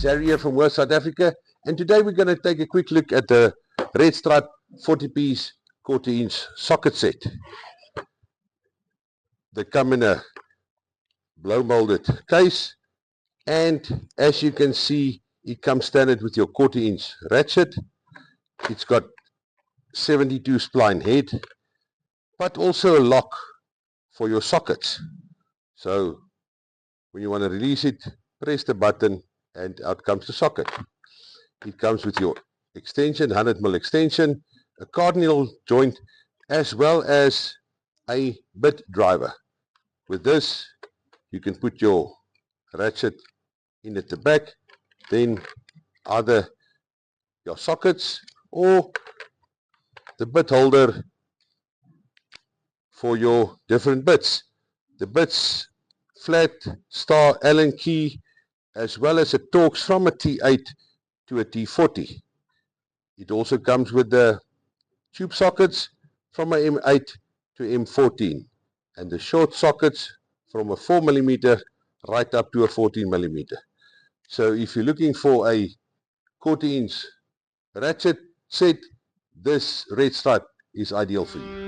Harry here from West South Africa, and today we're going to take a quick look at the Red Stripe 40-piece 1/4-inch socket set. They come in a blow molded case, and as you can see, it comes standard with your 1/4-inch ratchet. It's got 72 spline head, but also a lock for your sockets. So when you want to release it, press the button and out comes the socket. It comes with your extension, 100mm extension, a cardinal joint, as well as a bit driver. With this, you can put your ratchet in at the back, then either your sockets or the bit holder for your different bits. The bits, flat, star, Allen key, as well as a Torx from a T8 to a T40. It also comes with the tube sockets from a M8 to M14, and the short sockets from a 4mm right up to a 14mm. So if you're looking for a 1/4-inch ratchet set, this Red Stripe is ideal for you.